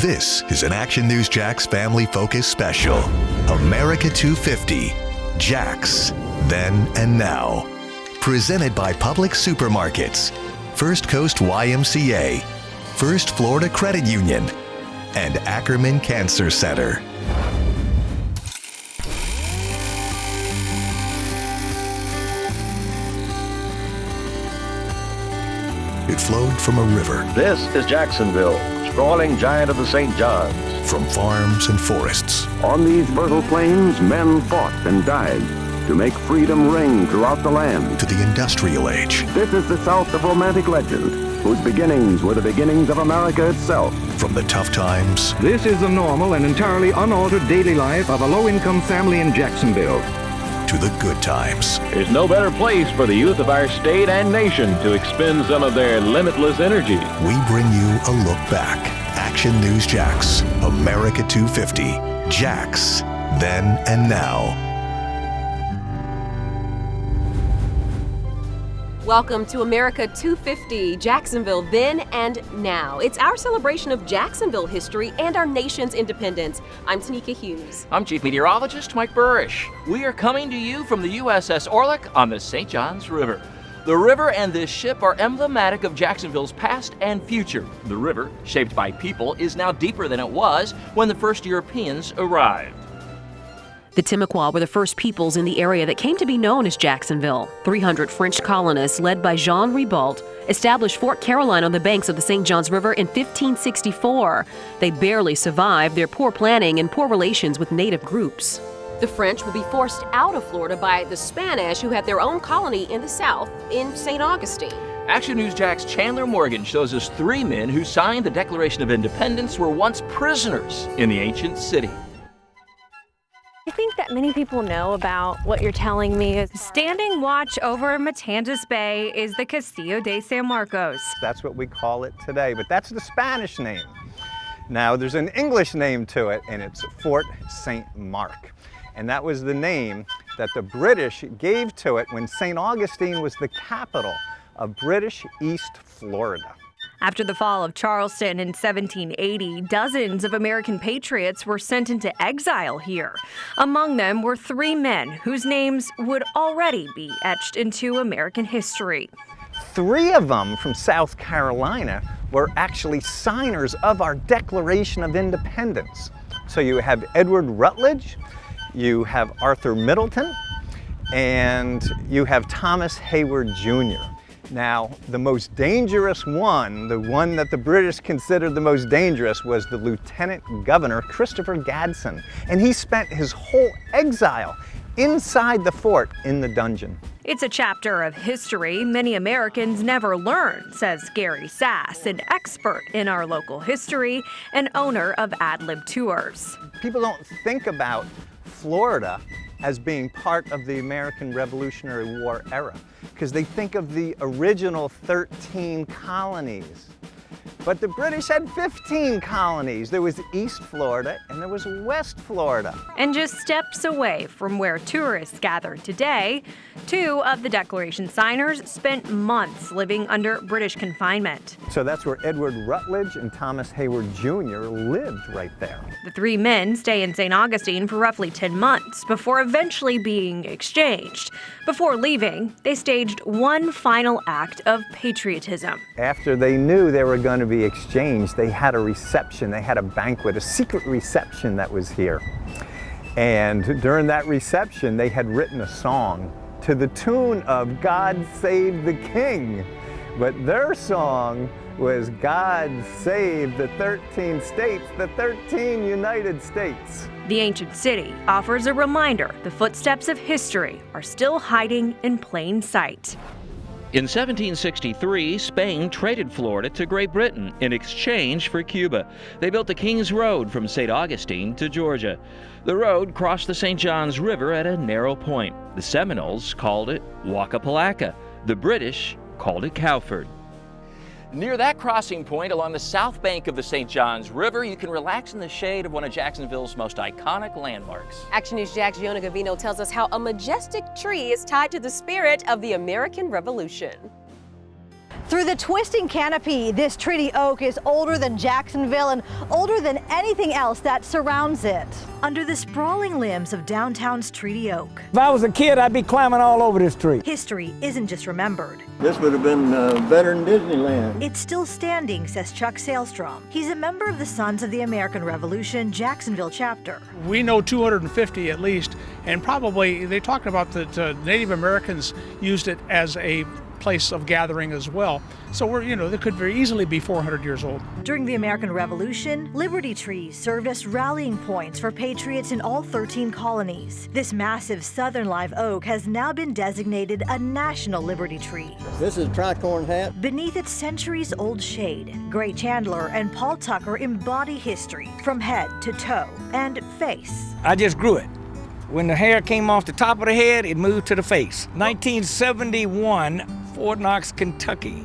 This is an Action News Jax family focus special. America 250, Jax, Then and Now. Presented by Public Supermarkets, First Coast YMCA, First Florida Credit Union, and Ackerman Cancer Center. It flowed from a river. This is Jacksonville, sprawling giant of the St. Johns. From farms and forests. On these fertile plains, men fought and died to make freedom ring throughout the land. To the industrial age. This is the South of romantic legend, whose beginnings were the beginnings of America itself. From the tough times. This is the normal and entirely unaltered daily life of a low-income family in Jacksonville. To the good times. There's no better place for the youth of our state and nation to expend some of their limitless energy. We bring you a look back. Action News Jax, America 250, Jax, Then and Now. Welcome to America 250, Jacksonville Then and Now. It's our celebration of Jacksonville history and our nation's independence. I'm Tanika Hughes. I'm Chief Meteorologist Mike Burrish. We are coming to you from the USS Orlick on the St. Johns River. The river and this ship are emblematic of Jacksonville's past and future. The river, shaped by people, is now deeper than it was when the first Europeans arrived. The Timucua were the first peoples in the area that came to be known as Jacksonville. 300 French colonists, led by Jean Ribault, established Fort Caroline on the banks of the St. Johns River in 1564. They barely survived their poor planning and poor relations with native groups. The French will be forced out of Florida by the Spanish, who had their own colony in the south in St. Augustine. Action News Jax Chandler Morgan shows us three men who signed the Declaration of Independence were once prisoners in the ancient city. I think that many people know about what you're telling me. Is standing watch over Matanzas Bay is the Castillo de San Marcos. That's what we call it today, but that's the Spanish name. Now there's an English name to it, and it's Fort St. Mark. And that was the name that the British gave to it when St. Augustine was the capital of British East Florida. After the fall of Charleston in 1780, dozens of American patriots were sent into exile here. Among them were three men whose names would already be etched into American history. Three of them from South Carolina were actually signers of our Declaration of Independence. So you have Edward Rutledge, you have Arthur Middleton, and you have Thomas Hayward Jr. Now, the most dangerous one, the one that the British considered the most dangerous, was the Lieutenant Governor, Christopher Gadsden. And he spent his whole exile inside the fort in the dungeon. It's a chapter of history many Americans never learn, says Gary Sass, an expert in our local history and owner of Ad Lib Tours. People don't think about Florida as being part of the American Revolutionary War era, because they think of the original 13 colonies. But the British had 15 colonies. There was East Florida and there was West Florida. And just steps away from where tourists gather today, two of the Declaration signers spent months living under British confinement. So that's where Edward Rutledge and Thomas Hayward Jr. lived, right there. The three men stay in St. Augustine for roughly 10 months before eventually being exchanged. Before leaving, they staged one final act of patriotism. After they knew they were going to be exchanged, they had a reception, they had a banquet, a secret reception that was here. And during that reception, they had written a song to the tune of God Save the King. But their song was God Save the 13 states, the 13 United States. The ancient city offers a reminder the footsteps of history are still hiding in plain sight. In 1763, Spain traded Florida to Great Britain in exchange for Cuba. They built the King's Road from St. Augustine to Georgia. The road crossed the St. Johns River at a narrow point. The Seminoles called it Wacapalaca. The British called it Cowford. Near that crossing point along the south bank of the St. Johns River, you can relax in the shade of one of Jacksonville's most iconic landmarks. Action News Jax Yona Gavino tells us how a majestic tree is tied to the spirit of the American Revolution. Through the twisting canopy, this treaty oak is older than Jacksonville and older than anything else that surrounds it. Under the sprawling limbs of downtown's treaty oak. If I was a kid, I'd be climbing all over this tree. History isn't just remembered. This would have been better than Disneyland. It's still standing, says Chuck Sailstrom. He's a member of the Sons of the American Revolution Jacksonville chapter. We know 250 at least, and probably they talked about that Native Americans used it as a place of gathering as well. So they could very easily be 400 years old. During the American Revolution, Liberty trees served as rallying points for patriots in all 13 colonies. This massive southern live oak has now been designated a national Liberty tree. This is tricorn hat. Beneath its centuries-old shade, Gray Chandler and Paul Tucker embody history from head to toe and face. I just grew it. When the hair came off the top of the head, it moved to the face. 1971, Fort Knox, Kentucky.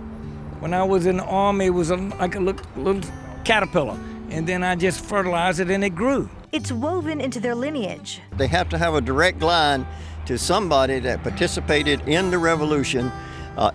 When I was in the Army, it was like a little caterpillar. And then I just fertilized it and it grew. It's woven into their lineage. They have to have a direct line to somebody that participated in the revolution,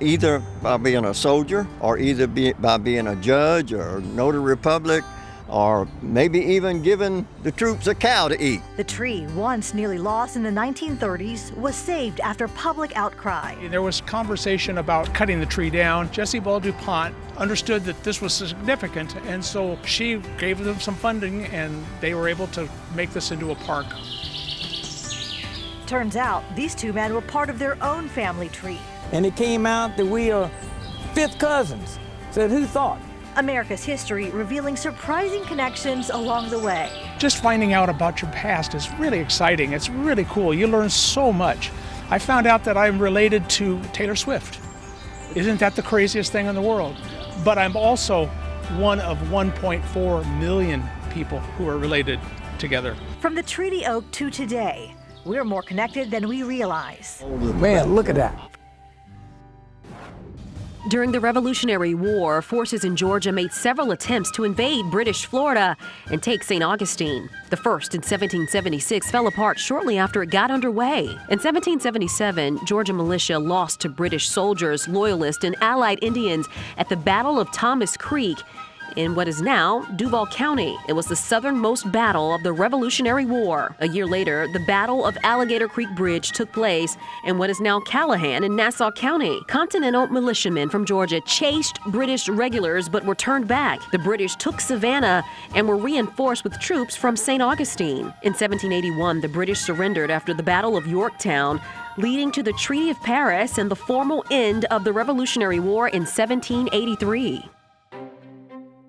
either by being a soldier or by being a judge or notary public, or maybe even giving the troops a cow to eat. The tree, once nearly lost in the 1930s, was saved after public outcry. There was conversation about cutting the tree down. Jessie Ball DuPont understood that this was significant, and so she gave them some funding, and they were able to make this into a park. Turns out, these two men were part of their own family tree. And it came out that we are fifth cousins. Said, who thought? America's history revealing surprising connections along the way. Just finding out about your past is really exciting. It's really cool. You learn so much. I found out that I'm related to Taylor Swift. Isn't that the craziest thing in the world? But I'm also one of 1.4 million people who are related together. From the treaty oak to today, we're more connected than we realize. Man, look at that. During the Revolutionary War, forces in Georgia made several attempts to invade British Florida and take St. Augustine. The first in 1776 fell apart shortly after it got underway. In 1777, Georgia militia lost to British soldiers, loyalists, and allied Indians at the Battle of Thomas Creek in what is now Duval County. It was the southernmost battle of the Revolutionary War. A year later, the Battle of Alligator Creek Bridge took place in what is now Callahan in Nassau County. Continental militiamen from Georgia chased British regulars but were turned back. The British took Savannah and were reinforced with troops from St. Augustine. In 1781, the British surrendered after the Battle of Yorktown, leading to the Treaty of Paris and the formal end of the Revolutionary War in 1783.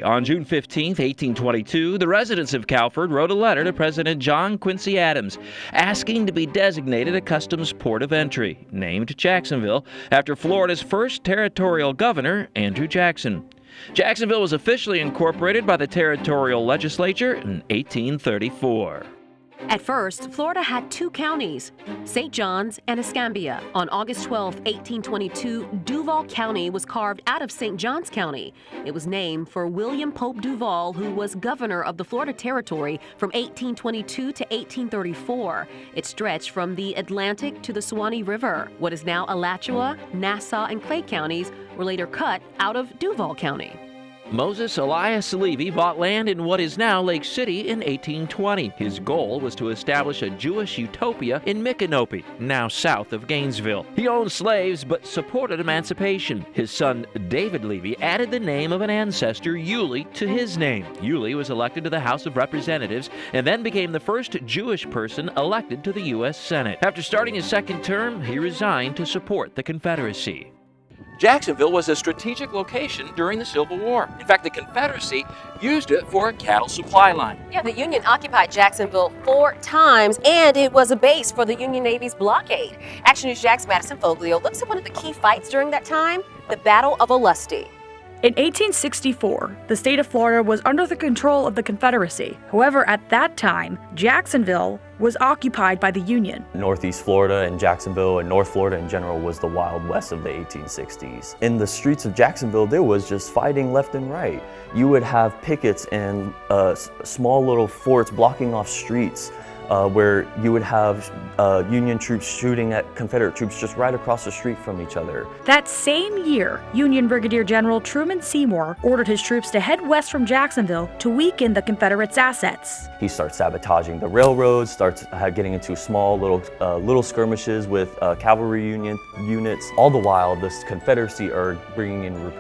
On June 15, 1822, the residents of Calford wrote a letter to President John Quincy Adams asking to be designated a customs port of entry, named Jacksonville, after Florida's first territorial governor, Andrew Jackson. Jacksonville was officially incorporated by the territorial legislature in 1834. At first, Florida had two counties, St. John's and Escambia. On August 12, 1822, Duval County was carved out of St. John's County. It was named for William Pope Duval, who was governor of the Florida Territory from 1822 to 1834. It stretched from the Atlantic to the Suwannee River. What is now Alachua, Nassau, and Clay counties were later cut out of Duval County. Moses Elias Levy bought land in what is now Lake City in 1820. His goal was to establish a Jewish utopia in Micanopy, now south of Gainesville. He owned slaves but supported emancipation. His son David Levy added the name of an ancestor, Yulee, to his name. Yulee was elected to the House of Representatives and then became the first Jewish person elected to the U.S. Senate. After starting his second term, he resigned to support the Confederacy. Jacksonville was a strategic location during the Civil War. In fact, the Confederacy used it for a cattle supply line. Yeah, the Union occupied Jacksonville 4 times, and it was a base for the Union Navy's blockade. Action News Jax Madison Foglio looks at one of the key fights during that time, the Battle of Olustee. In 1864, the state of Florida was under the control of the Confederacy. However, at that time, Jacksonville was occupied by the Union. Northeast Florida and Jacksonville and North Florida in general was the Wild West of the 1860s. In the streets of Jacksonville, there was just fighting left and right. You would have pickets and small little forts blocking off streets. where you would have Union troops shooting at Confederate troops just right across the street from each other. That same year, Union Brigadier General Truman Seymour ordered his troops to head west from Jacksonville to weaken the Confederates' assets. He starts sabotaging the railroads, starts getting into small little skirmishes with cavalry units. All the while, the Confederacy are bringing in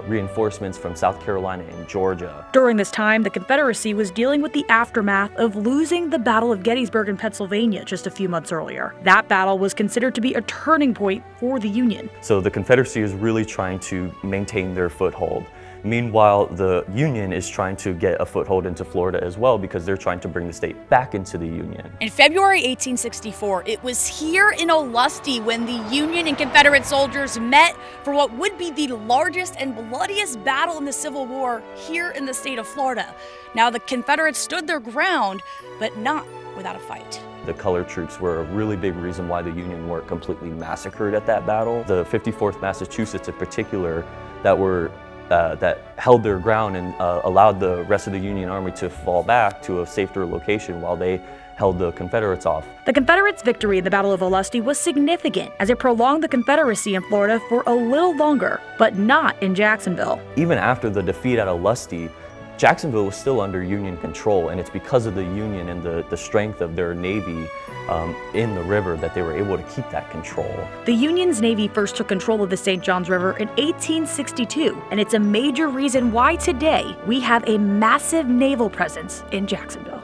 reinforcements from South Carolina and Georgia. During this time, the Confederacy was dealing with the aftermath of losing the Battle of Gettysburg in Pennsylvania just a few months earlier. That battle was considered to be a turning point for the Union. So the Confederacy is really trying to maintain their foothold. Meanwhile, the Union is trying to get a foothold into Florida as well because they're trying to bring the state back into the Union. In February 1864, it was here in Olustee when the Union and Confederate soldiers met for what would be the largest and bloodiest battle in the Civil War here in the state of Florida. Now, the Confederates stood their ground, but not without a fight. The colored troops were a really big reason why the Union weren't completely massacred at that battle. The 54th Massachusetts in particular that held their ground and allowed the rest of the Union Army to fall back to a safer location while they held the Confederates off. The Confederates' victory in the Battle of Olustee was significant as it prolonged the Confederacy in Florida for a little longer, but not in Jacksonville. Even after the defeat at Olustee, Jacksonville was still under Union control, and it's because of the Union and the strength of their Navy in the river that they were able to keep that control. The Union's Navy first took control of the St. Johns River in 1862, and it's a major reason why today we have a massive naval presence in Jacksonville.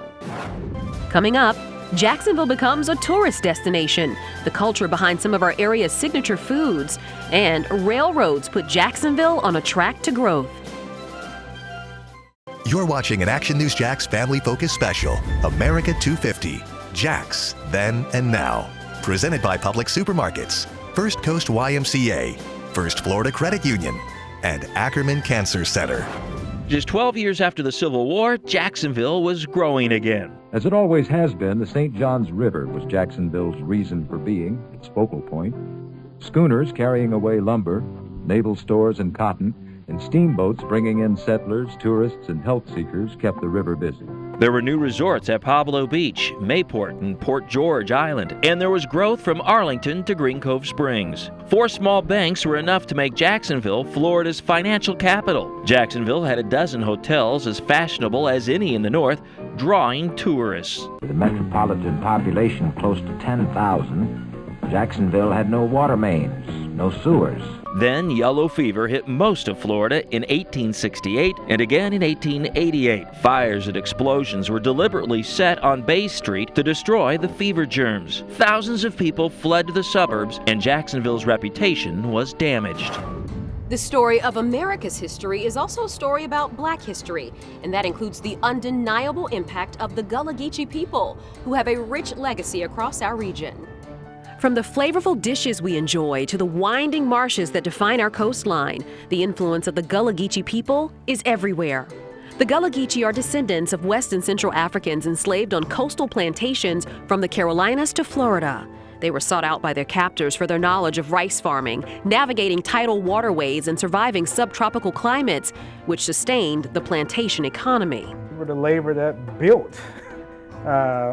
Coming up, Jacksonville becomes a tourist destination, the culture behind some of our area's signature foods, and railroads put Jacksonville on a track to growth. You're watching an Action News Jax family focus special, America 250, Jax, Then and Now. Presented by Public Supermarkets, First Coast YMCA, First Florida Credit Union, and Ackerman Cancer Center. Just 12 years after the Civil War, Jacksonville was growing again. As it always has been, the St. Johns River was Jacksonville's reason for being, its focal point. Schooners carrying away lumber, naval stores and cotton, and steamboats bringing in settlers, tourists, and health seekers kept the river busy. There were new resorts at Pablo Beach, Mayport, and Port George Island, and there was growth from Arlington to Green Cove Springs. 4 small banks were enough to make Jacksonville Florida's financial capital. Jacksonville had a dozen hotels as fashionable as any in the north, drawing tourists. With a metropolitan population close to 10,000, Jacksonville had no water mains, no sewers. Then yellow fever hit most of Florida in 1868 and again in 1888. Fires and explosions were deliberately set on Bay Street to destroy the fever germs. Thousands of people fled to the suburbs, and Jacksonville's reputation was damaged. The story of America's history is also a story about Black history, and that includes the undeniable impact of the Gullah Geechee people, who have a rich legacy across our region. From the flavorful dishes we enjoy to the winding marshes that define our coastline, the influence of the Gullah Geechee people is everywhere. The Gullah Geechee are descendants of West and Central Africans enslaved on coastal plantations from the Carolinas to Florida. They were sought out by their captors for their knowledge of rice farming, navigating tidal waterways, and surviving subtropical climates, which sustained the plantation economy. We were the labor that built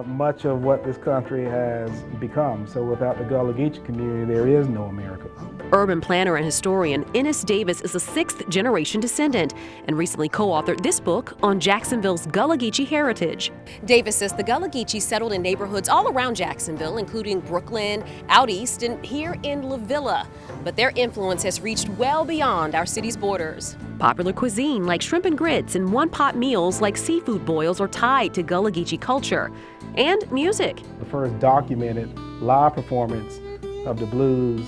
much of what this country has become. So without the Gullah Geechee community, there is no America. Urban planner and historian Ennis Davis is a 6th-generation descendant and recently co-authored this book on Jacksonville's Gullah Geechee heritage. Davis says the Gullah Geechee settled in neighborhoods all around Jacksonville, including Brooklyn, out east, and here in La Villa. But their influence has reached well beyond our city's borders. Popular cuisine like shrimp and grits and one-pot meals like seafood boils are tied to Gullah Geechee culture. And music. The first documented live performance of the blues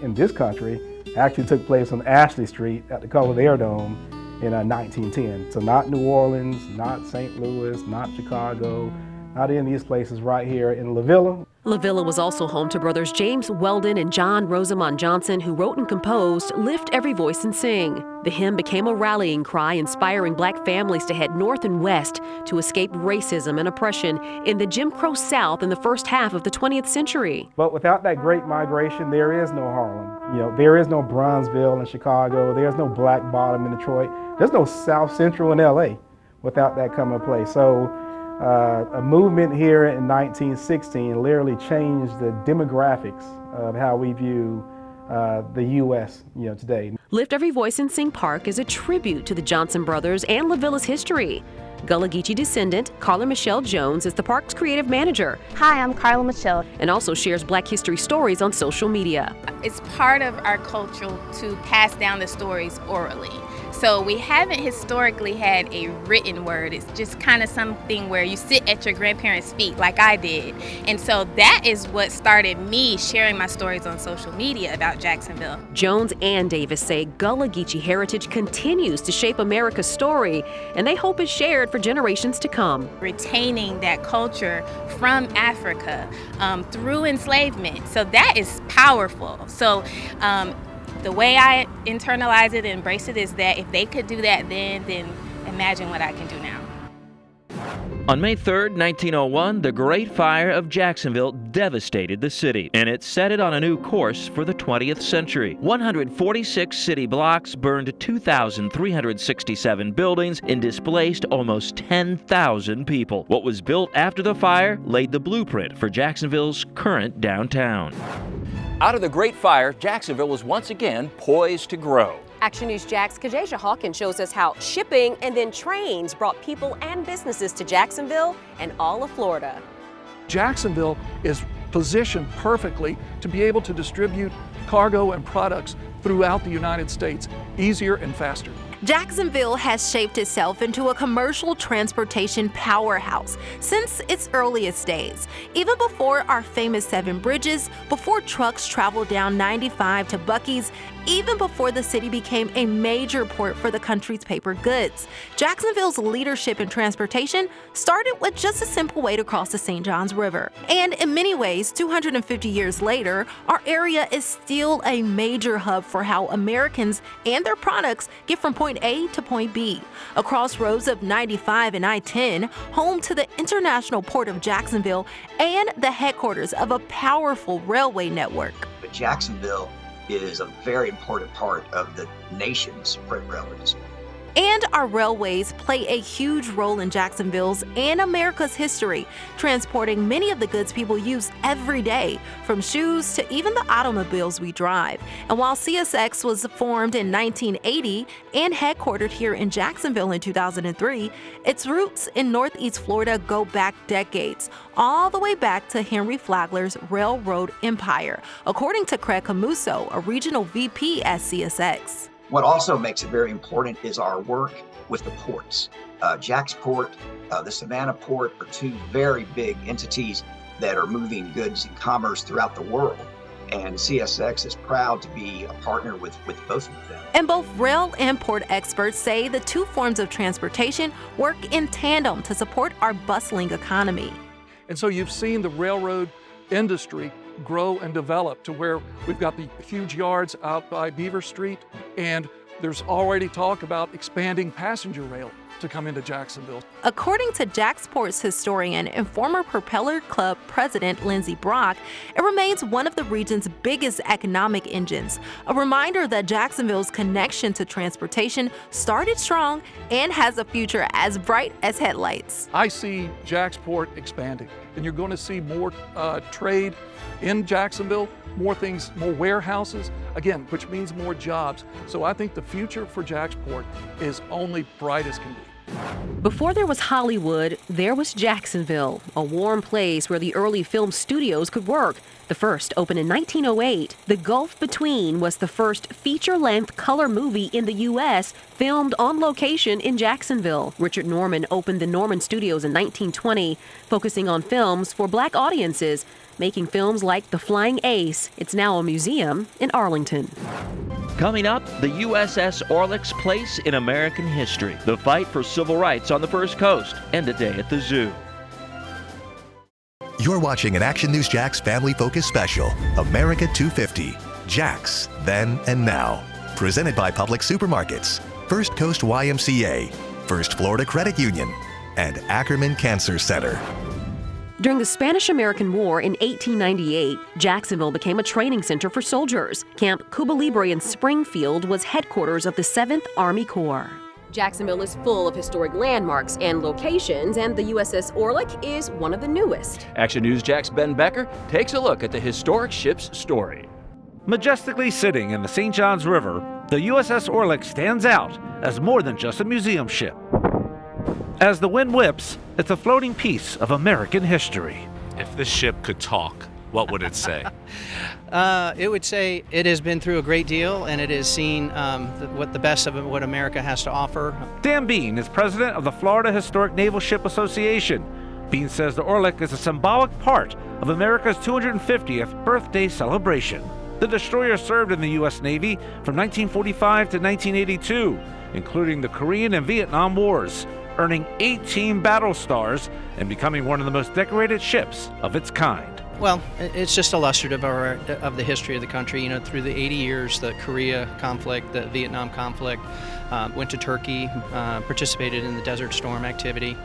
in this country actually took place on Ashley Street at the Collier Dome in 1910. So not New Orleans, not St. Louis, not Chicago, not any of these places, right here in La Villa. La Villa was also home to brothers James Weldon and John Rosamond Johnson, who wrote and composed Lift Every Voice and Sing. The hymn became a rallying cry inspiring Black families to head north and west to escape racism and oppression in the Jim Crow South in the first half of the 20th century. But without that great migration, there is no Harlem. You know, there is no Bronzeville in Chicago. There's no Black Bottom in Detroit. There's no South Central in LA without that coming to play. So A movement here in 1916 literally changed the demographics of how we view the U.S. Today. Lift Every Voice and Sing Park is a tribute to the Johnson brothers and La Villa's history. Gullah Geechee descendant Carla Michelle Jones is the park's creative manager. Hi, I'm Carla Michelle. And also shares Black history stories on social media. It's part of our culture to pass down the stories orally. So we haven't historically had a written word. It's just kind of something where you sit at your grandparents' feet like I did. And so that is what started me sharing my stories on social media about Jacksonville. Jones and Davis say Gullah Geechee heritage continues to shape America's story, and they hope it's shared for generations to come. Retaining that culture from Africa through enslavement. So that is powerful. So the way I internalize it and embrace it is that if they could do that then imagine what I can do now. On May 3rd, 1901, the Great Fire of Jacksonville devastated the city, and it set it on a new course for the 20th century. 146 city blocks burned 2,367 buildings and displaced almost 10,000 people. What was built after the fire laid the blueprint for Jacksonville's current downtown. Out of the Great Fire, Jacksonville was once again poised to grow. Action News Jax Kajasia Hawkins shows us how shipping and then trains brought people and businesses to Jacksonville and all of Florida. Jacksonville is positioned perfectly to be able to distribute cargo and products throughout the United States easier and faster. Jacksonville has shaped itself into a commercial transportation powerhouse since its earliest days. Even before our famous 7 bridges, before trucks traveled down 95 to Buc-ee's, even before the city became a major port for the country's paper goods. Jacksonville's leadership in transportation started with just a simple way to cross the St. Johns River. And in many ways, 250 years later, our area is still a major hub for how Americans and their products get from point A to point B. A crossroads of 95 and I-10, home to the International Port of Jacksonville and the headquarters of a powerful railway network. But Jacksonville is a very important part of the nation's freight railways. And our railways play a huge role in Jacksonville's and America's history, transporting many of the goods people use every day, from shoes to even the automobiles we drive. And while CSX was formed in 1980 and headquartered here in Jacksonville in 2003, its roots in Northeast Florida go back decades, all the way back to Henry Flagler's railroad empire, according to Craig Camuso, a regional VP at CSX. What also makes it very important is our work with the ports. Jacksport, the Savannah Port are 2 very big entities that are moving goods and commerce throughout the world. And CSX is proud to be a partner with both of them. And both rail and port experts say the 2 forms of transportation work in tandem to support our bustling economy. And so you've seen the railroad industry grow and develop to where we've got the huge yards out by Beaver Street, and there's already talk about expanding passenger rail to come into Jacksonville. According to Jacksport's historian and former Propeller Club president Lindsey Brock, it remains one of the region's biggest economic engines. A reminder that Jacksonville's connection to transportation started strong and has a future as bright as headlights. I see Jacksport expanding, and you're going to see more trade in Jacksonville, more things, more warehouses, again, which means more jobs. So I think the future for Jacksport is only bright as can be. Before there was Hollywood, there was Jacksonville, a warm place where the early film studios could work. The first opened in 1908. The Gulf Between was the first feature-length color movie in the U.S. filmed on location in Jacksonville. Richard Norman opened the Norman Studios in 1920, focusing on films for Black audiences, making films like The Flying Ace. It's now a museum in Arlington. Coming up, the USS Orlick's place in American history, the fight for civil rights on the First Coast, and a day at the zoo. You're watching an Action News Jax Family Focus Special, America 250, Jax, Then and Now. Presented by Public Supermarkets, First Coast YMCA, First Florida Credit Union, and Ackerman Cancer Center. During the Spanish-American War in 1898, Jacksonville became a training center for soldiers. Camp Cuba Libre in Springfield was headquarters of the 7th Army Corps. Jacksonville is full of historic landmarks and locations, and the USS Orlick is one of the newest. Action News Jax Ben Becker takes a look at the historic ship's story. Majestically sitting in the St. Johns River, the USS Orlick stands out as more than just a museum ship. As the wind whips, it's a floating piece of American history. If this ship could talk, what would it say? It would say it has been through a great deal, and it has seen what the best of what America has to offer. Dan Bean is president of the Florida Historic Naval Ship Association. Bean says the Orlick is a symbolic part of America's 250th birthday celebration. The destroyer served in the U.S. Navy from 1945 to 1982, including the Korean and Vietnam Wars, earning 18 battle stars and becoming one of the most decorated ships of its kind. Well, it's just illustrative of the history of the country. You know, through the 80 years, the Korea conflict, the Vietnam conflict, went to Turkey, participated in the Desert Storm activity.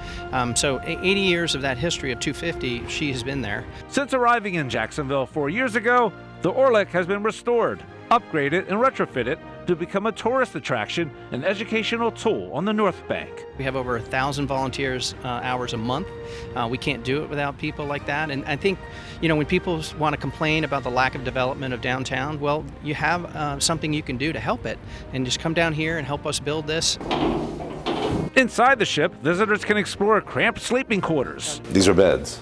So 80 years of that history of 250, she has been there. Since arriving in Jacksonville 4 years ago, the Orlick has been restored, upgraded, and retrofitted to become a tourist attraction and educational tool on the North Bank. We have over 1,000 volunteers hours a month. We can't do it without people like that. And I think, you know, when people want to complain about the lack of development of downtown, well, you have something you can do to help it. And just come down here and help us build this. Inside the ship, visitors can explore cramped sleeping quarters. These are beds.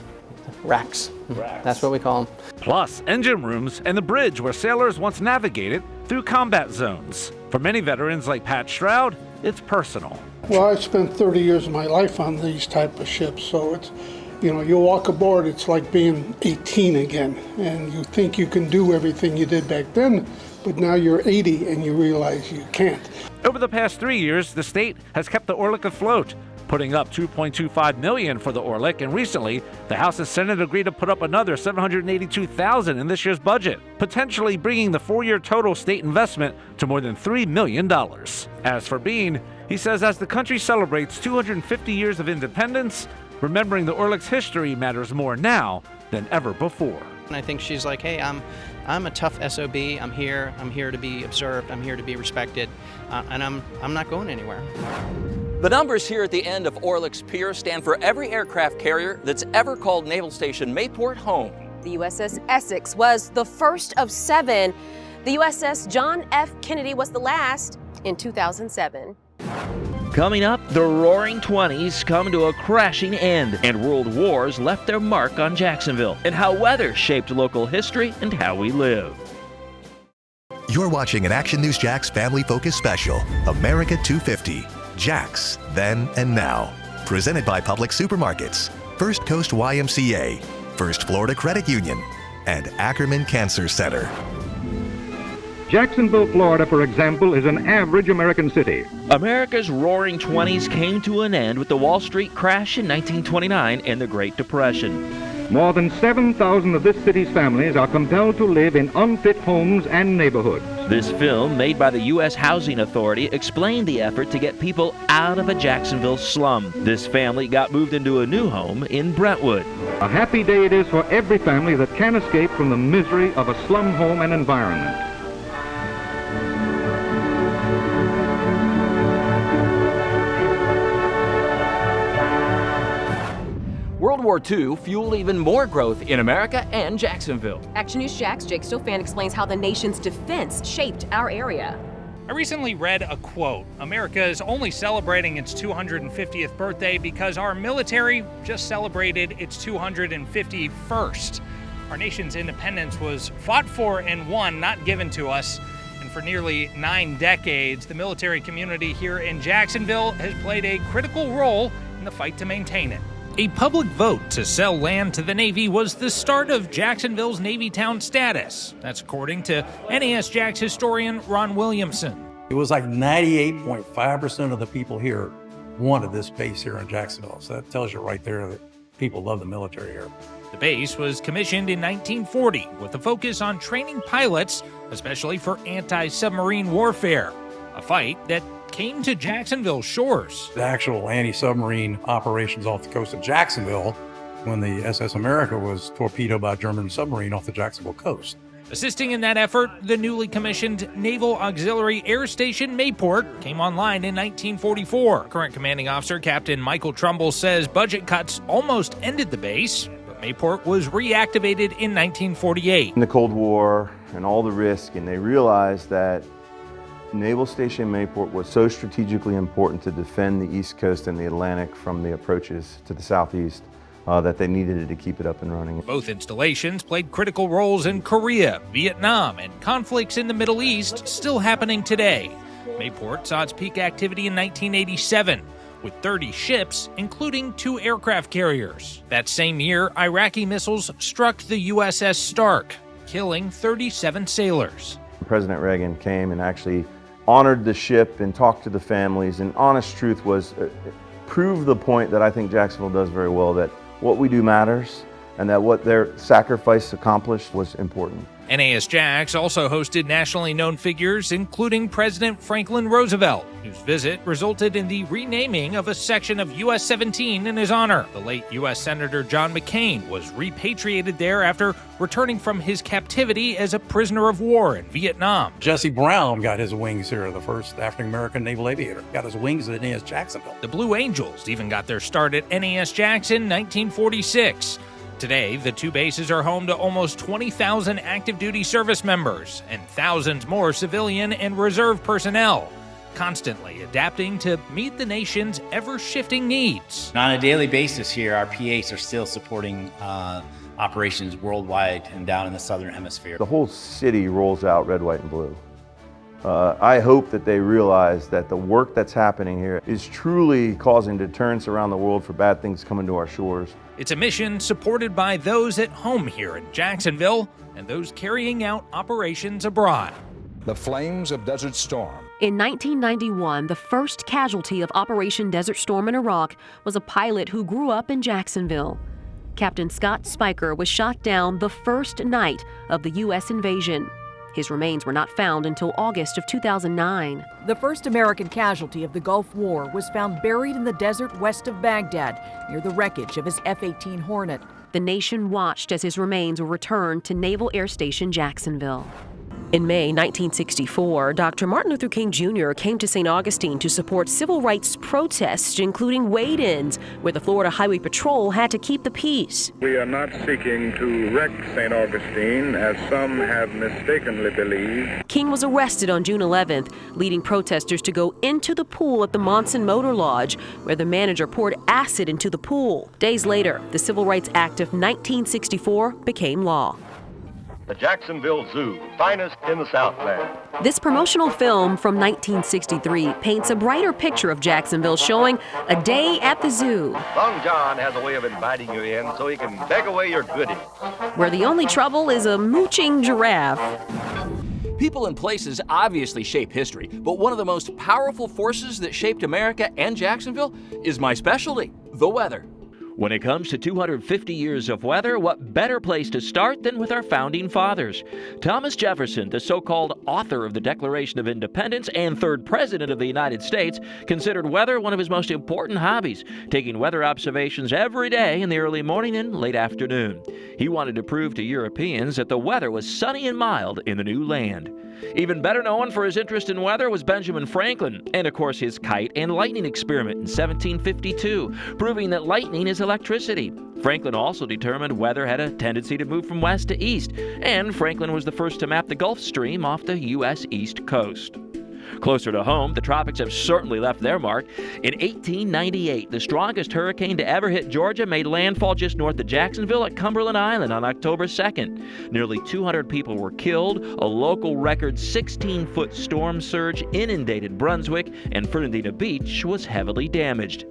Racks. That's what we call them. Plus engine rooms and the bridge where sailors once navigated through combat zones. For many veterans like Pat Stroud, it's personal. Well, I spent 30 years of my life on these type of ships, so it's, you know, you walk aboard, it's like being 18 again, and you think you can do everything you did back then, but now you're 80 and you realize you can't. Over the past 3 years, the state has kept the Orlick afloat, putting up $2.25 million for the Orlick, and recently the House and Senate agreed to put up another $782,000 in this year's budget, potentially bringing the 4-year total state investment to more than $3 million. As for Bean, he says as the country celebrates 250 years of independence, remembering the Orlick's history matters more now than ever before. And I think she's like, hey, I'm a tough SOB. I'm here to be observed. I'm here to be respected, and I'm not going anywhere. The numbers here at the end of Orlick's Pier stand for every aircraft carrier that's ever called Naval Station Mayport home. The USS Essex was the first of 7. The USS John F. Kennedy was the last in 2007. Coming up, the Roaring 20s come to a crashing end, and world wars left their mark on Jacksonville, and how weather shaped local history and how we live. You're watching an Action News Jax family focus special, America 250. Jax, Then and Now. Presented by Public Supermarkets, First Coast YMCA, First Florida Credit Union, and Ackerman Cancer Center. Jacksonville, Florida, for example, is an average American city. America's Roaring 20s came to an end with the Wall Street crash in 1929 and the Great Depression. More than 7,000 of this city's families are compelled to live in unfit homes and neighborhoods. This film, made by the U.S. Housing Authority, explained the effort to get people out of a Jacksonville slum. This family got moved into a new home in Brentwood. A happy day it is for every family that can escape from the misery of a slum home and environment. World War II fueled even more growth in America and Jacksonville. Action News Jax, Jake Stofan explains how the nation's defense shaped our area. I recently read a quote. America is only celebrating its 250th birthday because our military just celebrated its 251st. Our nation's independence was fought for and won, not given to us. And for nearly 9 decades, the military community here in Jacksonville has played a critical role in the fight to maintain it. A public vote to sell land to the Navy was the start of Jacksonville's Navy town status. That's according to NAS Jax historian Ron Williamson. It was like 98.5% of the people here wanted this base here in Jacksonville. So that tells you right there that people love the military here. The base was commissioned in 1940 with a focus on training pilots, especially for anti-submarine warfare, a fight that came to Jacksonville shores. The actual anti-submarine operations off the coast of Jacksonville when the SS America was torpedoed by a German submarine off the Jacksonville coast. Assisting in that effort, the newly commissioned Naval Auxiliary Air Station Mayport came online in 1944. Current commanding officer Captain Michael Trumbull says budget cuts almost ended the base, but Mayport was reactivated in 1948. In the Cold War and all the risk, and they realized that Naval Station Mayport was so strategically important to defend the East Coast and the Atlantic from the approaches to the southeast that they needed to keep it up and running. Both installations played critical roles in Korea, Vietnam, and conflicts in the Middle East still happening today. Mayport saw its peak activity in 1987, with 30 ships, including 2 aircraft carriers. That same year, Iraqi missiles struck the USS Stark, killing 37 sailors. President Reagan came and actually honored the ship and talked to the families, and honest truth was prove the point that I think Jacksonville does very well, that what we do matters and that what their sacrifice accomplished was important. NAS Jax also hosted nationally known figures, including President Franklin Roosevelt, whose visit resulted in the renaming of a section of US 17 in his honor. The late US Senator John McCain was repatriated there after returning from his captivity as a prisoner of war in Vietnam. Jesse Brown got his wings here, the first African-American naval aviator. Got his wings at NAS Jacksonville. The Blue Angels even got their start at NAS Jax in 1946. Today, the 2 bases are home to almost 20,000 active duty service members and thousands more civilian and reserve personnel, constantly adapting to meet the nation's ever-shifting needs. On a daily basis here, our PAs are still supporting operations worldwide and down in the southern hemisphere. The whole city rolls out red, white, and blue. I hope that they realize that the work that's happening here is truly causing deterrence around the world for bad things coming to our shores. It's a mission supported by those at home here in Jacksonville and those carrying out operations abroad. The flames of Desert Storm. In 1991, the first casualty of Operation Desert Storm in Iraq was a pilot who grew up in Jacksonville. Captain Scott Spiker was shot down the first night of the U.S. invasion. His remains were not found until August of 2009. The first American casualty of the Gulf War was found buried in the desert west of Baghdad, near the wreckage of his F-18 Hornet. The nation watched as his remains were returned to Naval Air Station Jacksonville. In May 1964, Dr. Martin Luther King Jr. came to St. Augustine to support civil rights protests, including wade-ins, where the Florida Highway Patrol had to keep the peace. We are not seeking to wreck St. Augustine, as some have mistakenly believed. King was arrested on June 11th, leading protesters to go into the pool at the Monson Motor Lodge, where the manager poured acid into the pool. Days later, the Civil Rights Act of 1964 became law. The Jacksonville Zoo, finest in the Southland. This promotional film from 1963 paints a brighter picture of Jacksonville, showing a day at the zoo. Long John has a way of inviting you in so he can beg away your goodies. Where the only trouble is a mooching giraffe. People and places obviously shape history, but one of the most powerful forces that shaped America and Jacksonville is my specialty, the weather. When it comes to 250 years of weather, what better place to start than with our founding fathers? Thomas Jefferson, the so-called author of the Declaration of Independence and third president of the United States, considered weather one of his most important hobbies, taking weather observations every day in the early morning and late afternoon. He wanted to prove to Europeans that the weather was sunny and mild in the new land. Even better known for his interest in weather was Benjamin Franklin, and of course his kite and lightning experiment in 1752, proving that lightning is electricity. Franklin also determined weather had a tendency to move from west to east, and Franklin was the first to map the Gulf Stream off the U.S. East Coast. Closer to home, the tropics have certainly left their mark. In 1898, the strongest hurricane to ever hit Georgia made landfall just north of Jacksonville at Cumberland Island on October 2nd. Nearly 200 people were killed. A local record 16-foot storm surge inundated Brunswick, and Fernandina Beach was heavily damaged.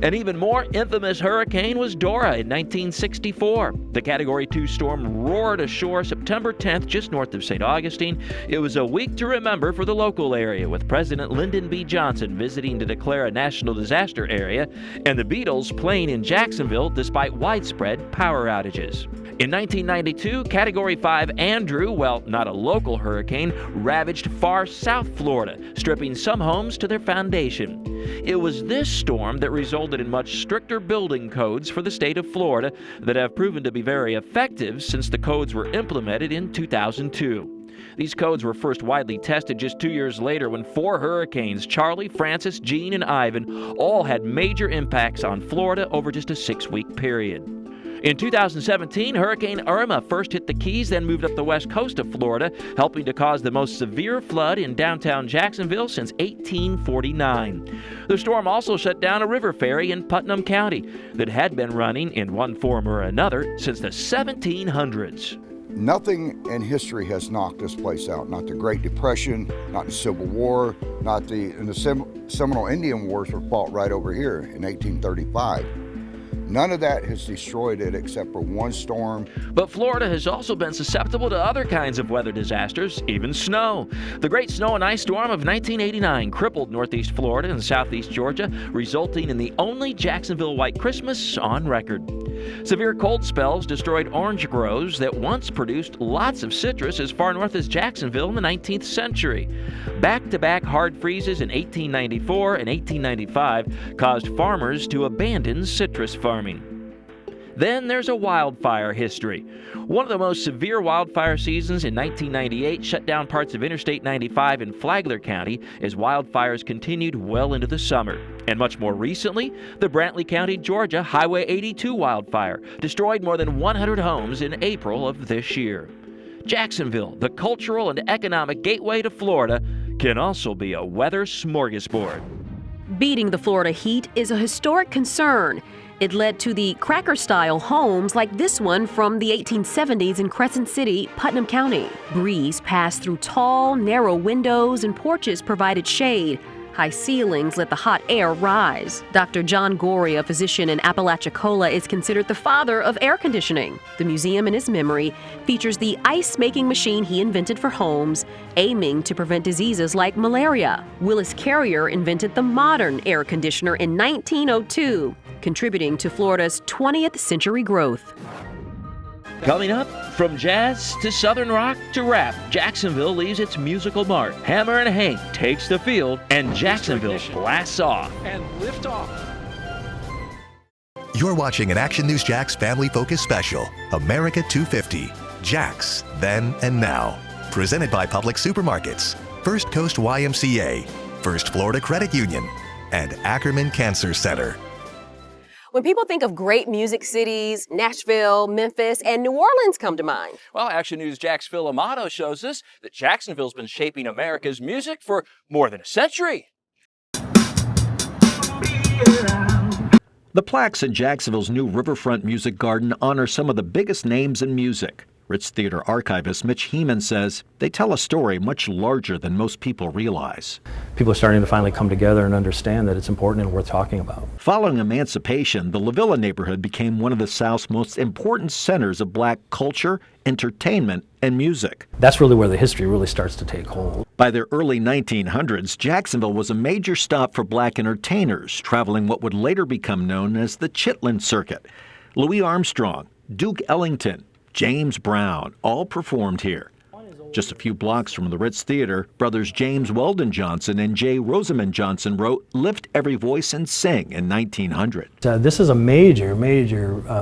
An even more infamous hurricane was Dora in 1964. The Category 2 storm roared ashore September 10th just north of St. Augustine. It was a week to remember for the local area, with President Lyndon B. Johnson visiting to declare a national disaster area, and the Beatles playing in Jacksonville despite widespread power outages. In 1992, Category 5 Andrew, well, not a local hurricane, ravaged far South Florida, stripping some homes to their foundation. It was this storm that resulted in much stricter building codes for the state of Florida that have proven to be very effective since the codes were implemented in 2002. These codes were first widely tested just 2 years later when 4 hurricanes, Charlie, Francis, Jean, and Ivan, all had major impacts on Florida over just a 6-week period. In 2017, Hurricane Irma first hit the Keys, then moved up the west coast of Florida, helping to cause the most severe flood in downtown Jacksonville since 1849. The storm also shut down a river ferry in Putnam County that had been running in one form or another since the 1700s. Nothing in history has knocked this place out. Not the Great Depression, not the Civil War, not the Seminole Indian Wars were fought right over here in 1835. None of that has destroyed it except for one storm. But Florida has also been susceptible to other kinds of weather disasters, even snow. The Great Snow and Ice Storm of 1989 crippled northeast Florida and southeast Georgia, resulting in the only Jacksonville white Christmas on record. Severe cold spells destroyed orange groves that once produced lots of citrus as far north as Jacksonville in the 19th century. Back-to-back hard freezes in 1894 and 1895 caused farmers to abandon citrus farming. Then there's a wildfire history. One of the most severe wildfire seasons in 1998 shut down parts of Interstate 95 in Flagler County as wildfires continued well into the summer. And much more recently, the Brantley County, Georgia Highway 82 wildfire destroyed more than 100 homes in April of this year. Jacksonville, the cultural and economic gateway to Florida, can also be a weather smorgasbord. Beating the Florida heat is a historic concern. It led to the cracker-style homes like this one from the 1870s in Crescent City, Putnam County. Breeze passed through tall, narrow windows and porches provided shade. High ceilings let the hot air rise. Dr. John Gorey, a physician in Apalachicola, is considered the father of air conditioning. The museum in his memory features the ice-making machine he invented for homes, aiming to prevent diseases like malaria. Willis Carrier invented the modern air conditioner in 1902, contributing to Florida's 20th century growth. Coming up, from jazz to southern rock to rap, Jacksonville leaves its musical mark. Hammer and Hank takes the field, and Jacksonville blasts off. And lift off. You're watching an Action News Jax family focus special, America 250, Jax, Then and Now. Presented by Public Supermarkets, First Coast YMCA, First Florida Credit Union, and Ackerman Cancer Center. When people think of great music cities, Nashville, Memphis, and New Orleans come to mind. Well, Action News Jax Phil Amato shows us that Jacksonville's been shaping America's music for more than a century. The plaques in Jacksonville's new Riverfront Music Garden honor some of the biggest names in music. Ritz Theater archivist Mitch Heeman says they tell a story much larger than most people realize. People are starting to finally come together and understand that it's important and worth talking about. Following emancipation, the La Villa neighborhood became one of the South's most important centers of black culture, entertainment, and music. That's really where the history really starts to take hold. By the early 1900s, Jacksonville was a major stop for black entertainers, traveling what would later become known as the Chitlin Circuit. Louis Armstrong, Duke Ellington, James Brown all performed here. Just a few blocks from the Ritz Theater, brothers James Weldon Johnson and J. Rosamond Johnson wrote Lift Every Voice and Sing in 1900. This is a major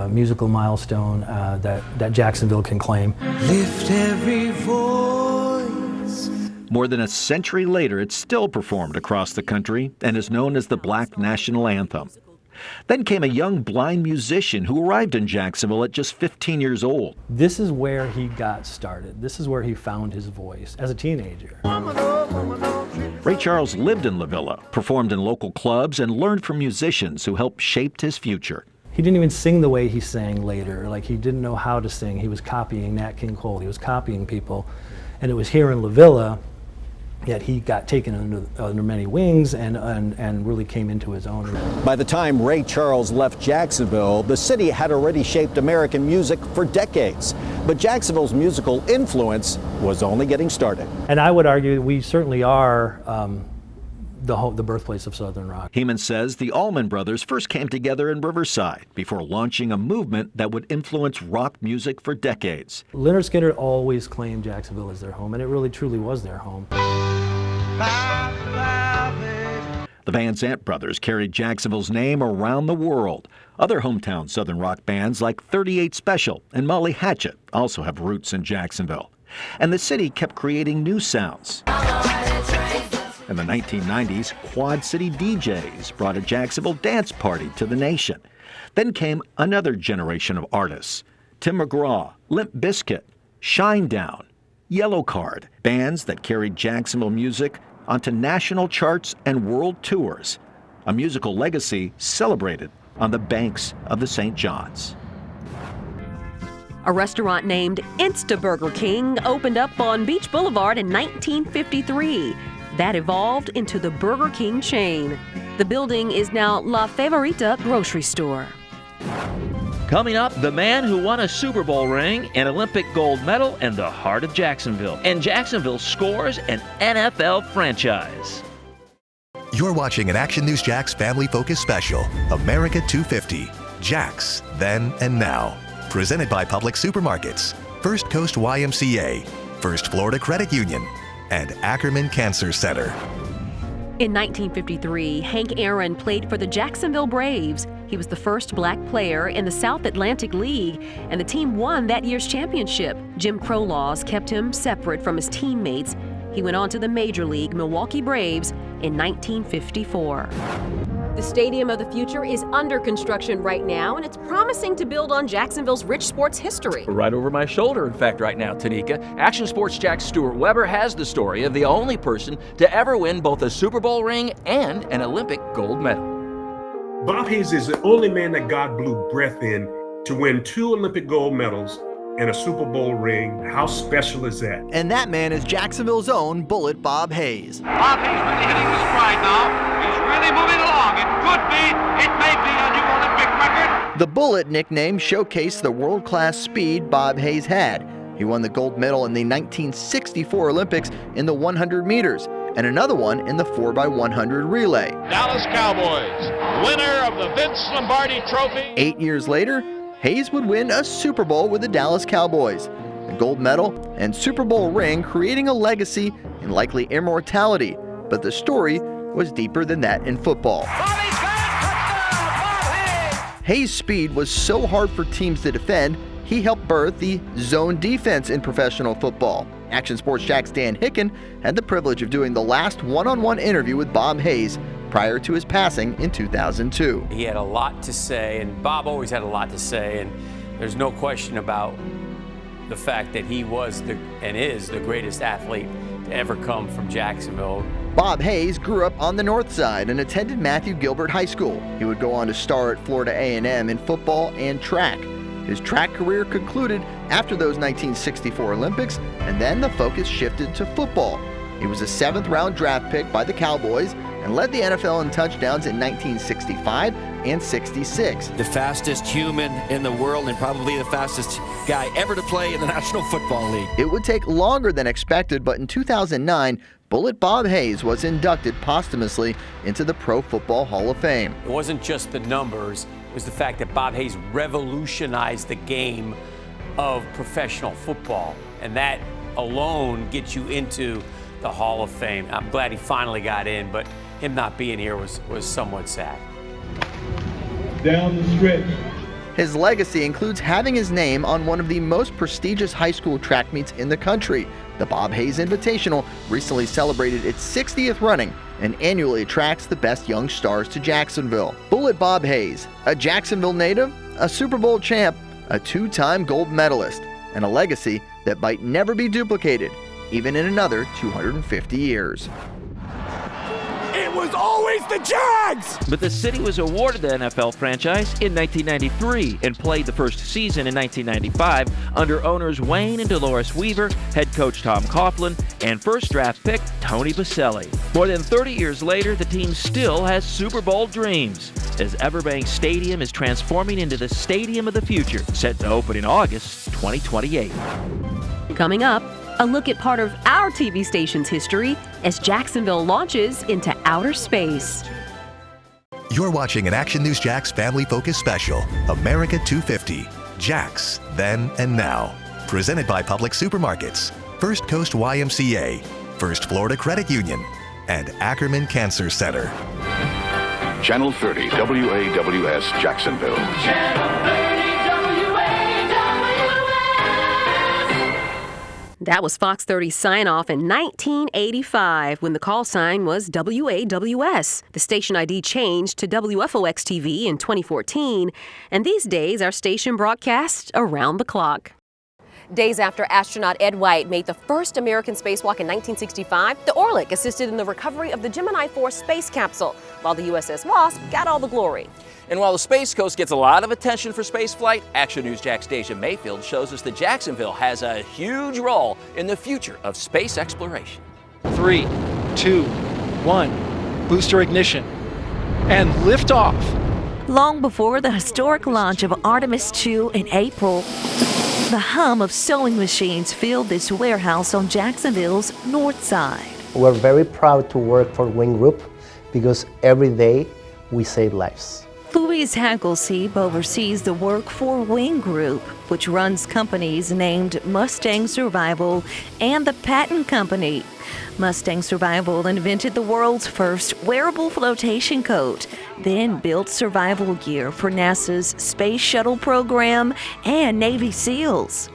musical milestone that Jacksonville can claim. Lift every voice. More than a century later, it's still performed across the country and is known as the Black National Anthem. Then came a young blind musician who arrived in Jacksonville at just 15 years old. This is where he got started. This is where he found his voice as a teenager. Ray Charles lived in La Villa, performed in local clubs, and learned from musicians who helped shape his future. He didn't even sing the way he sang later. Like, he didn't know how to sing. He was copying Nat King Cole. He was copying people. And it was here in La Villa that he got taken under many wings and really came into his own. By the time Ray Charles left Jacksonville, the city had already shaped American music for decades. But Jacksonville's musical influence was only getting started. And I would argue we certainly are the birthplace of Southern rock. Heeman says the Allman Brothers first came together in Riverside before launching a movement that would influence rock music for decades. Lynyrd Skynyrd always claimed Jacksonville as their home, and it really truly was their home. The Van Zant brothers carried Jacksonville's name around the world. Other hometown Southern rock bands like 38 Special and Molly Hatchet also have roots in Jacksonville. And the city kept creating new sounds. In the 1990s, Quad City DJs brought a Jacksonville dance party to the nation. Then came another generation of artists. Tim McGraw, Limp Bizkit, Shinedown, Yellow Card, bands that carried Jacksonville music onto national charts and world tours. A musical legacy celebrated on the banks of the St. Johns. A restaurant named Insta Burger King opened up on Beach Boulevard in 1953. That evolved into the Burger King chain. The building is now La Favorita grocery store. Coming up, the man who won a Super Bowl ring, an Olympic gold medal, and the heart of Jacksonville. And Jacksonville scores an NFL franchise. You're watching an Action News Jax family focus special, America 250, Jax, Then and Now. Presented by Public Supermarkets, First Coast YMCA, First Florida Credit Union, and Ackerman Cancer Center. In 1953, Hank Aaron played for the Jacksonville Braves. He was the first black player in the South Atlantic League, and the team won that year's championship. Jim Crow laws kept him separate from his teammates. He went on to the Major League Milwaukee Braves in 1954. The Stadium of the Future is under construction right now, and it's promising to build on Jacksonville's rich sports history. Right over my shoulder, in fact, right now, Tanika. Action Sports Jax Stuart Weber has the story of the only person to ever win both a Super Bowl ring and an Olympic gold medal. Bob Hayes is the only man that God blew breath in to win 2 Olympic gold medals and a Super Bowl ring. How special is that? And that man is Jacksonville's own Bullet Bob Hayes. Bob Hayes really hitting his stride now. He's really moving along. It could be, it may be a new Olympic record. The Bullet nickname showcased the world-class speed Bob Hayes had. He won the gold medal in the 1964 Olympics in the 100 meters and another one in the 4x100 relay. Dallas Cowboys, winner of the Vince Lombardi Trophy. 8 years later, Hayes would win a Super Bowl with the Dallas Cowboys, a gold medal and Super Bowl ring, creating a legacy and likely immortality. But the story was deeper than that in football. Hayes' speed was so hard for teams to defend, he helped birth the zone defense in professional football. Action Sports Jax Dan Hicken had the privilege of doing the last one-on-one interview with Bob Hayes prior to his passing in 2002. He had a lot to say, and Bob always had a lot to say, and there's no question about the fact that he was and is the greatest athlete to ever come from Jacksonville. Bob Hayes grew up on the north side and attended Matthew Gilbert High School. He would go on to star at Florida A&M in football and track. His track career concluded after those 1964 Olympics, and then the focus shifted to football. He was a 7th-round draft pick by the Cowboys and led the NFL in touchdowns in 1965 and 66. The fastest human in the world and probably the fastest guy ever to play in the National Football League. It would take longer than expected, but in 2009, Bullet Bob Hayes was inducted posthumously into the Pro Football Hall of Fame. It wasn't just the numbers, it was the fact that Bob Hayes revolutionized the game of professional football, and that alone gets you into the Hall of Fame. I'm glad he finally got in, but him not being here was somewhat sad. Down the stretch. His legacy includes having his name on one of the most prestigious high school track meets in the country. The Bob Hayes Invitational recently celebrated its 60th running and annually attracts the best young stars to Jacksonville. Bullet Bob Hayes, a Jacksonville native, a Super Bowl champ, a 2-time gold medalist, and a legacy that might never be duplicated, even in another 250 years. It was always the Jags! But the city was awarded the NFL franchise in 1993 and played the first season in 1995 under owners Wayne and Dolores Weaver, head coach Tom Coughlin, and first draft pick Tony Baselli. More than 30 years later, the team still has Super Bowl dreams, as Everbank Stadium is transforming into the Stadium of the Future, set to open in August 2028. Coming up, a look at part of our TV station's history as Jacksonville launches into outer space. You're watching an Action News Jax family focus special, America 250, Jax, Then and Now. Presented by Public Supermarkets, First Coast YMCA, First Florida Credit Union, and Ackerman Cancer Center. Channel 30, WAWS, Jacksonville. That was Fox 30's sign-off in 1985 when the call sign was WAWS. The station ID changed to WFOX-TV in 2014, and these days our station broadcasts around the clock. Days after astronaut Ed White made the first American spacewalk in 1965, the Orlik assisted in the recovery of the Gemini 4 space capsule, while the USS Wasp got all the glory. And while the Space Coast gets a lot of attention for spaceflight, Action News Jax Deja Mayfield shows us that Jacksonville has a huge role in the future of space exploration. 3, 2, 1, booster ignition, and liftoff. Long before the historic launch of Artemis II in April, the hum of sewing machines filled this warehouse on Jacksonville's north side. We're very proud to work for Wing Group because every day we save lives. Louise Hagglesheap oversees the work for Wing Group, which runs companies named Mustang Survival and the Patton Company. Mustang Survival invented the world's first wearable flotation coat, then built survival gear for NASA's Space Shuttle program and Navy SEALs.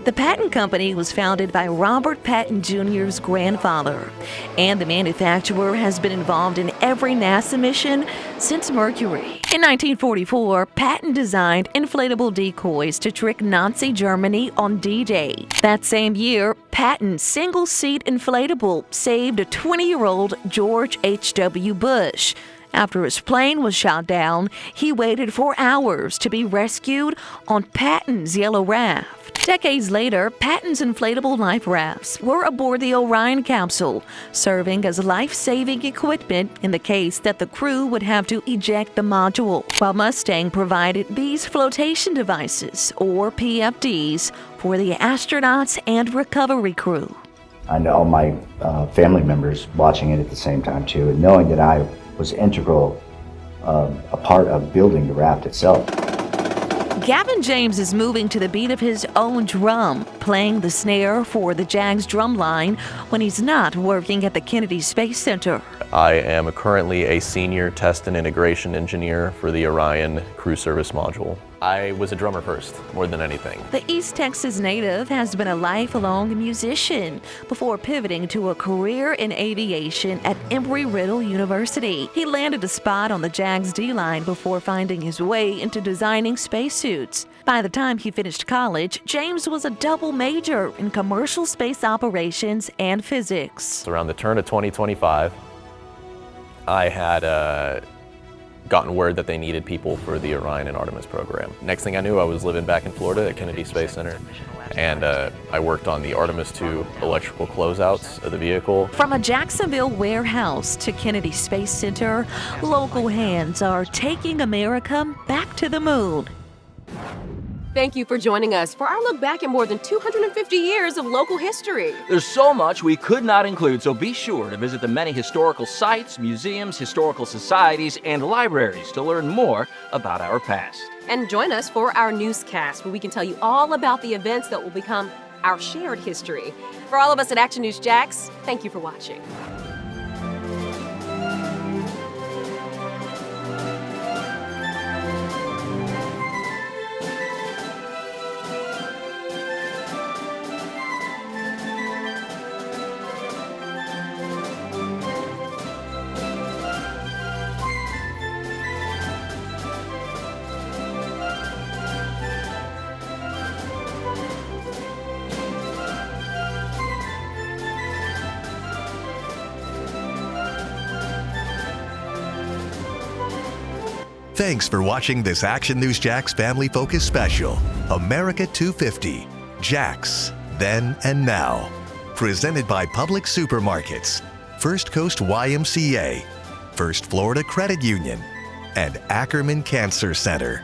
The Patton Company was founded by Robert Patton Jr.'s grandfather, and the manufacturer has been involved in every NASA mission since Mercury. In 1944, Patton designed inflatable decoys to trick Nazi Germany on D-Day. That same year, Patton's single-seat inflatable saved a 20-year-old George H.W. Bush. After his plane was shot down, he waited for hours to be rescued on Patton's yellow raft. Decades later, Patton's inflatable life rafts were aboard the Orion capsule, serving as life-saving equipment in the case that the crew would have to eject the module, while Mustang provided these flotation devices, or PFDs, for the astronauts and recovery crew. I know my family members watching it at the same time too, and knowing that I was integral, a part of building the raft itself. Gavin James is moving to the beat of his own drum, playing the snare for the Jags drum line when he's not working at the Kennedy Space Center. I am currently a senior test and integration engineer for the Orion crew service module. I was a drummer first, more than anything. The East Texas native has been a lifelong musician before pivoting to a career in aviation at Embry-Riddle University. He landed a spot on the Jags D-line before finding his way into designing spacesuits. By the time he finished college, James was a double major in commercial space operations and physics. Around the turn of 2025, I had gotten word that they needed people for the Orion and Artemis program. Next thing I knew, I was living back in Florida at Kennedy Space Center, and I worked on the Artemis II electrical closeouts of the vehicle. From a Jacksonville warehouse to Kennedy Space Center, local hands are taking America back to the moon. Thank you for joining us for our look back at more than 250 years of local history. There's so much we could not include, so be sure to visit the many historical sites, museums, historical societies, and libraries to learn more about our past. And join us for our newscast, where we can tell you all about the events that will become our shared history. For all of us at Action News Jax, thank you for watching. Thanks for watching this Action News Jax Family Focus Special, America 250, Jax, Then and Now. Presented by Public Supermarkets, First Coast YMCA, First Florida Credit Union, and Ackerman Cancer Center.